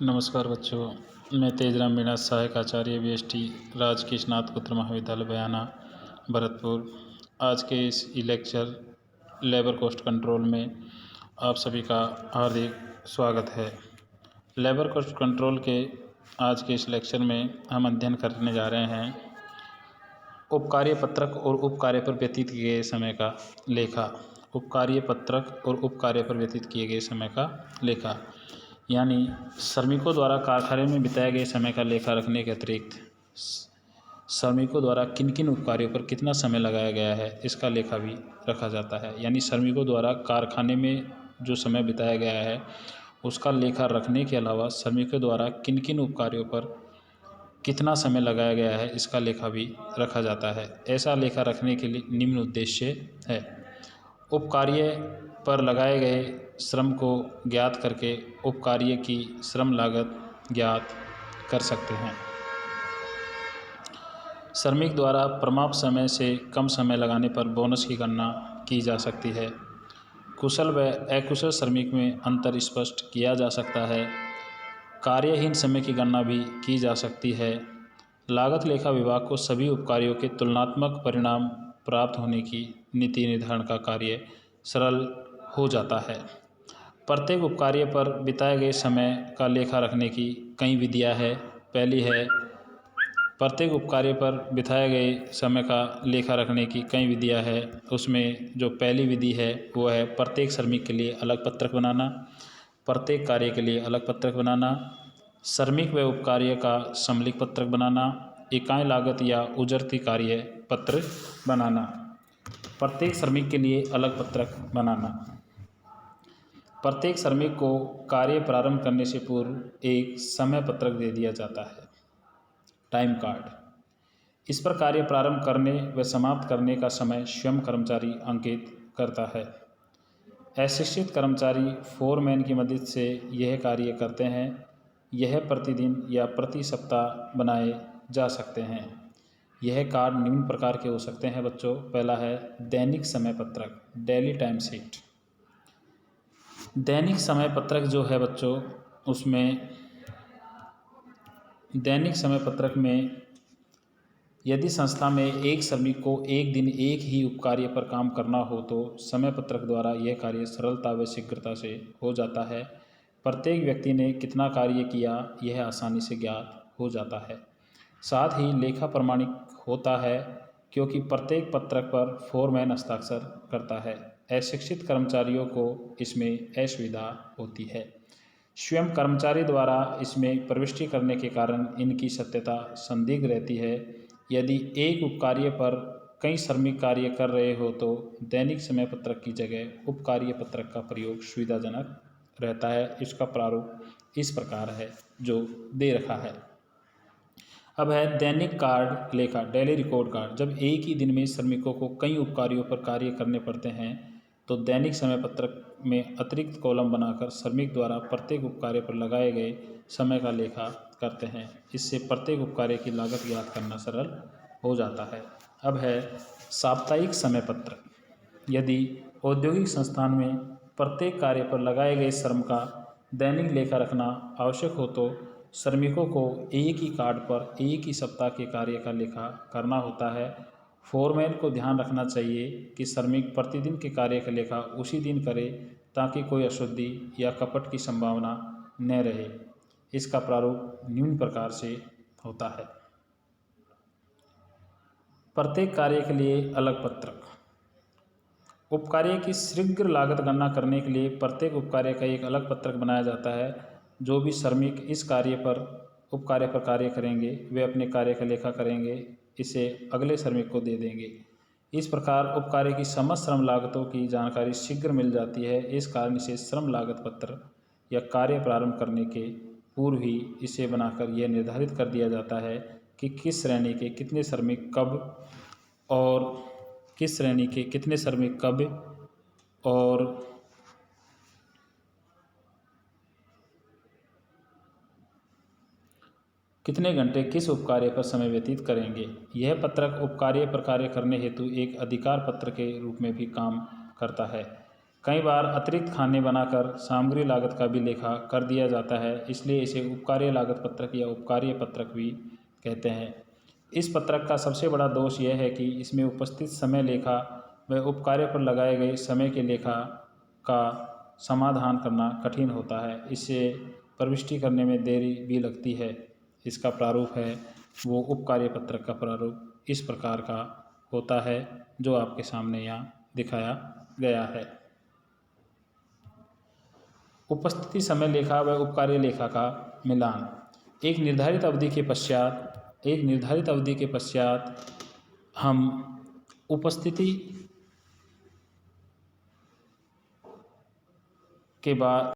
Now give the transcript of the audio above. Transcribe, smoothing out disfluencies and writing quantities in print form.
नमस्कार बच्चों, मैं तेजराम मीणा, सहायक आचार्य BST राजकीय स्नातकोत्तर महाविद्यालय बयाना भरतपुर। आज के इस लेक्चर लेबर कॉस्ट कंट्रोल में आप सभी का हार्दिक स्वागत है। लेबर कॉस्ट कंट्रोल के आज के इस लेक्चर में हम अध्ययन करने जा रहे हैं उपकार्य पत्रक और उपकार्य पर व्यतीत किए गए समय का लेखा। उपकार्य पत्रक और उपकार्य पर व्यतीत किए गए समय का लेखा यानी श्रमिकों द्वारा कारखाने में बिताए गए समय का लेखा रखने के अतिरिक्त श्रमिकों द्वारा किन किन उपकार्यों पर कितना समय लगाया गया है इसका लेखा भी रखा जाता है। यानी श्रमिकों द्वारा कारखाने में जो समय बिताया गया है उसका लेखा रखने के अलावा श्रमिकों द्वारा किन किन उपकार्यों पर कितना समय लगाया गया है इसका लेखा भी रखा जाता है। ऐसा लेखा रखने के लिए निम्न उद्देश्य है। उपकार्य पर लगाए गए श्रम को ज्ञात करके उपकार्य की श्रम लागत ज्ञात कर सकते हैं। श्रमिक द्वारा प्रमाप समय से कम समय लगाने पर बोनस की गणना की जा सकती है। कुशल व अकुशल श्रमिक में अंतर स्पष्ट किया जा सकता है। कार्यहीन समय की गणना भी की जा सकती है। लागत लेखा विभाग को सभी उपकार्यों के तुलनात्मक परिणाम प्राप्त होने की नीति निर्धारण का कार्य सरल हो जाता है। प्रत्येक उपकार्य पर बिताए गए समय का लेखा रखने की कई विधियां हैं। पहली है प्रत्येक उपकार्य पर बिताए गए समय का लेखा रखने की कई विधियां हैं। उसमें जो पहली विधि है वो है प्रत्येक श्रमिक के लिए अलग पत्रक बनाना, प्रत्येक कार्य के लिए अलग पत्रक बनाना, श्रमिक व उपकार्य का सम्मिलित पत्रक बनाना, इकाई लागत या उजरती कार्य पत्र बनाना, प्रत्येक श्रमिक के लिए अलग पत्रक बनाना। प्रत्येक श्रमिक को कार्य प्रारंभ करने से पूर्व एक समय पत्रक दे दिया जाता है, टाइम कार्ड। इस पर कार्य प्रारंभ करने व समाप्त करने का समय स्वयं कर्मचारी अंकित करता है। अशिक्षित कर्मचारी फोरमैन की मदद से यह कार्य करते हैं। यह प्रतिदिन या प्रति सप्ताह बनाए जा सकते हैं। यह कार्ड निम्न प्रकार के हो सकते हैं बच्चों। पहला है दैनिक समय पत्रक, डेली टाइम शीट। दैनिक समय पत्रक जो है बच्चों, उसमें दैनिक समय पत्रक में यदि संस्था में एक श्रमिक को एक दिन एक ही उपकार्य पर काम करना हो तो समय पत्रक द्वारा यह कार्य सरलता व शीघ्रता से हो जाता है। प्रत्येक व्यक्ति ने कितना कार्य किया यह आसानी से ज्ञात हो जाता है। साथ ही लेखा प्रमाणिक होता है क्योंकि प्रत्येक पत्रक पर फोरमैन हस्ताक्षर करता है। अशिक्षित कर्मचारियों को इसमें असुविधा होती है। स्वयं कर्मचारी द्वारा इसमें प्रविष्टि करने के कारण इनकी सत्यता संदिग्ध रहती है। यदि एक उपकार्य पर कई श्रमिक कार्य कर रहे हो तो दैनिक समय पत्रक की जगह उपकार्य पत्रक का प्रयोग सुविधाजनक रहता है। इसका प्रारूप इस प्रकार है जो दे रखा है। अब है दैनिक कार्ड लेखा, डेली रिकॉर्ड कार्ड। जब एक ही दिन में श्रमिकों को कई उपकार्यों पर कार्य करने पड़ते हैं तो दैनिक समय पत्रक में अतिरिक्त कॉलम बनाकर श्रमिक द्वारा प्रत्येक उपकार्य पर लगाए गए समय का लेखा करते हैं। इससे प्रत्येक उपकार्य की लागत ज्ञात करना सरल हो जाता है। अब है साप्ताहिक समय पत्रक। यदि औद्योगिक संस्थान में प्रत्येक कार्य पर लगाए गए श्रम का दैनिक लेखा रखना आवश्यक हो तो श्रमिकों को एक ही कार्ड पर एक ही सप्ताह के कार्य का लेखा करना होता है। फोरमैन को ध्यान रखना चाहिए कि श्रमिक प्रतिदिन के कार्य का लेखा उसी दिन करे ताकि कोई अशुद्धि या कपट की संभावना न रहे। इसका प्रारूप निम्न प्रकार से होता है। प्रत्येक कार्य के लिए अलग पत्रक। उपकार्य की शीघ्र लागत गणना करने के लिए प्रत्येक उपकार्य का एक अलग पत्रक बनाया जाता है। जो भी श्रमिक इस उपकार्य पर कार्य करेंगे वे अपने कार्य का लेखा करेंगे, इसे अगले श्रमिक को दे देंगे। इस प्रकार उपकार्य की समस्त श्रम लागतों की जानकारी शीघ्र मिल जाती है। इस कारण इसे श्रम लागत पत्र या कार्य प्रारंभ करने के पूर्व ही इसे बनाकर यह निर्धारित कर दिया जाता है कि किस श्रेणी के कितने श्रमिक कब और किस श्रेणी के कितने श्रमिक कब और कितने घंटे किस उपकार्य पर समय व्यतीत करेंगे। यह पत्रक उपकार्य पर कार्य करने हेतु एक अधिकार पत्र के रूप में भी काम करता है। कई बार अतिरिक्त खाने बनाकर सामग्री लागत का भी लेखा कर दिया जाता है, इसलिए इसे उपकार्य लागत पत्रक या उपकार्य पत्रक भी कहते हैं। इस पत्रक का सबसे बड़ा दोष यह है कि इसमें उपस्थित समय लेखा व उपकार्य पर लगाए गए समय के लेखा का समाधान करना कठिन होता है। इससे प्रविष्टि करने में देरी भी लगती है। इसका प्रारूप है वो उपकार्य पत्रक का प्रारूप इस प्रकार का होता है जो आपके सामने यहाँ दिखाया गया है। उपस्थिति समय लेखा व उपकार्य लेखा का मिलान। एक निर्धारित अवधि के पश्चात हम उपस्थिति के बाद